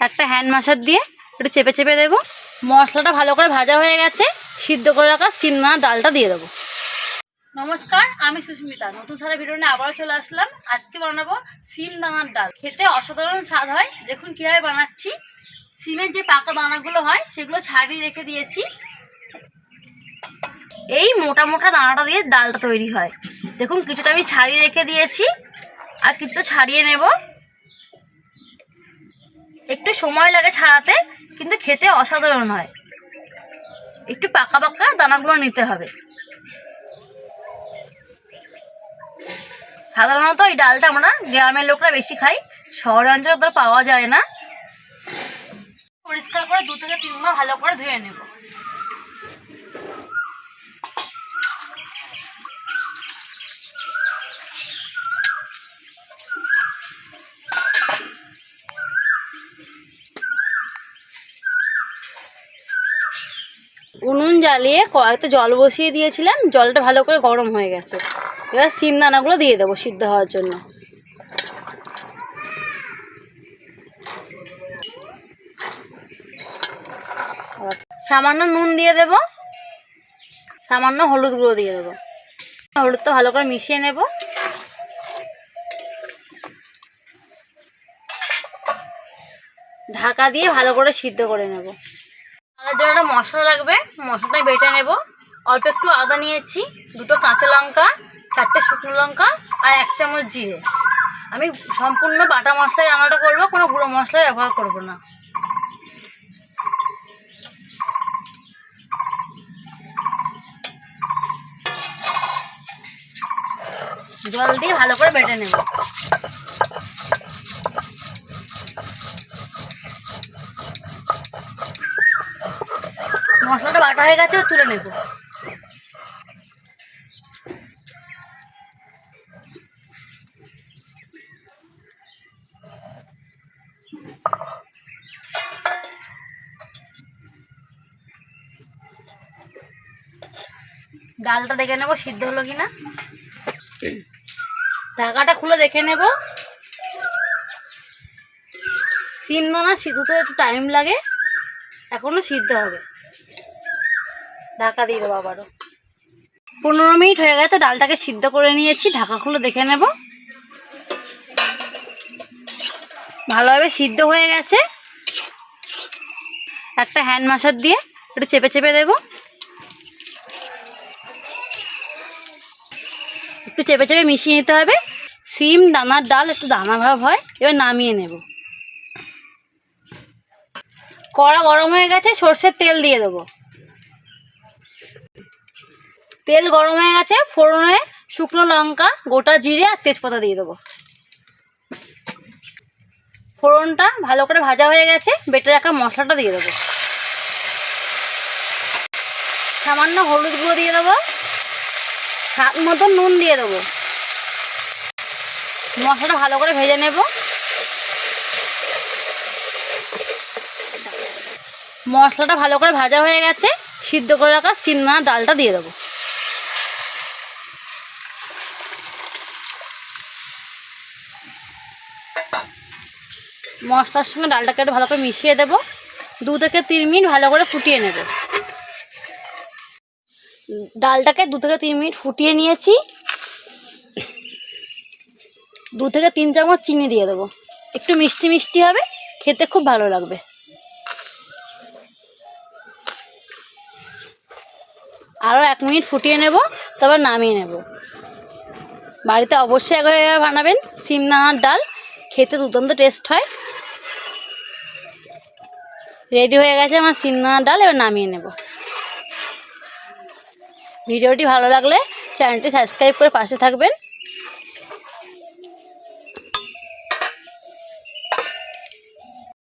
একটা হ্যান্ড ম্যাশার দিয়ে একটু চেপে চেপে দেবো। মশলাটা ভালো করে ভাজা হয়ে গেছে, সিদ্ধ করে রাখা সিমদানা ডালটা দিয়ে দেবো। নমস্কার, আমি সুস্মিতা। নতুন সারা ভিডিও নিয়ে আবারও চলে আসলাম। আজকে বানাবো সিমদানার ডাল। খেতে অসাধারণ স্বাদ হয়। দেখুন কীভাবে বানাচ্ছি। সিমের যে পাকা দানাগুলো হয় সেগুলো ছাড়িয়ে রেখে দিয়েছি। এই মোটা মোটা দানাটা দিয়ে ডালটা তৈরি হয়। দেখুন কিছুটা আমি ছাড়িয়ে রেখে দিয়েছি, আর কিছুটা ছাড়িয়ে নেব। একটু সময় লাগে ছাড়াতে, কিন্তু খেতে অসাধারণ হয়। একটু পাকা পাকা দানাগুলো নিতে হবে। সাধারণত এই ডালটা আমরা গ্রামের লোকরা বেশি খাই, শহর অঞ্চলে তো পাওয়া যায় না। পরিষ্কার করে 2 থেকে 3 বার ভালো করে ধুয়ে নেব। উনুন জ্বালিয়ে কড়াইতে জল বসিয়ে দিয়েছিলাম, জলটা ভালো করে গরম হয়ে গেছে। এবার সিমদানাগুলো দিয়ে দেবো সিদ্ধ হওয়ার জন্য। সামান্য নুন দিয়ে দেব, সামান্য হলুদ গুঁড়ো দিয়ে দেবো। হলুদটা ভালো করে মিশিয়ে নেব। ঢাকা দিয়ে ভালো করে সিদ্ধ করে নেব। ডালের জন্য একটা মশলা লাগবে, মশলাটা বেটে নেব। অল্প একটু আদা নিয়েছি, 2টো কাঁচা লঙ্কা, 4টে শুকনো লঙ্কা আর 1 চামচ জিরে। আমি সম্পূর্ণ বাটা মশলায় রান্নাটা করবো, কোনো গুঁড়ো মশলা ব্যবহার করব না। জল দিয়ে ভালো করে বেটে নেব। মশলাটা বাটা হয়ে গেছে, তুলে নেব। ডালটা দেখে নেব সিদ্ধ হলো কিনা। ঢাকাটা খুলে দেখে নেব। সিমদানা সিদ্ধতে একটু টাইম লাগে, এখনো সিদ্ধ হবে। ঢাকা দিয়ে দেবো আবারও। 15 মিনিট হয়ে গেছে, ডালটাকে সিদ্ধ করে নিয়েছি। ঢাকা খুলে দেখে নেব। ভালোভাবে সিদ্ধ হয়ে গেছে। একটা হ্যান্ড ম্যাশার দিয়ে একটু চেপে চেপে দেব। একটু চেপে চেপে মিশিয়ে নিতে হবে। সিম দানার ডাল একটু দানা ভাব হয়। এবার নামিয়ে নেব। কড়া গরম হয়ে গেছে, সর্ষের তেল দিয়ে দেবো। তেল গরম হয়ে গেছে, ফোড়নে শুকনো লঙ্কা, গোটা জিরে আর তেজপাতা দিয়ে দেবো। ফোড়নটা ভালো করে ভাজা হয়ে গেছে, বেটে রাখা মশলাটা দিয়ে দেবো। সামান্য হলুদ গুঁড়ো দিয়ে দেবো, স্বাদ মতো নুন দিয়ে দেবো। মশলাটা ভালো করে ভেজে নেব। মশলাটা ভালো করে ভাজা হয়ে গেছে, সিদ্ধ করে রাখা সিমদানা ডালটা দিয়ে দেবো। মশলার সঙ্গে ডালটাকে একটু ভালো করে মিশিয়ে দেবো। 2 থেকে 3 মিনিট ভালো করে ফুটিয়ে নেব। ডালটাকে 2 থেকে 3 মিনিট ফুটিয়ে নিয়েছি। 2 থেকে 3 চামচ চিনি দিয়ে দেবো। একটু মিষ্টি মিষ্টি হবে, খেতে খুব ভালো লাগবে। আরও 1 মিনিট ফুটিয়ে নেব, তারপর নামিয়ে নেব। বাড়িতে অবশ্যই একবার বানাবেন সিমদানার ডাল, খেতে দুর্দান্ত টেস্ট হয়। রেডি হয়ে গেছে আমার সিমদানার ডাল, এবার নামিয়ে নেব। ভিডিওটি ভালো লাগলে চ্যানেলটি সাবস্ক্রাইব করে পাশে থাকবেন।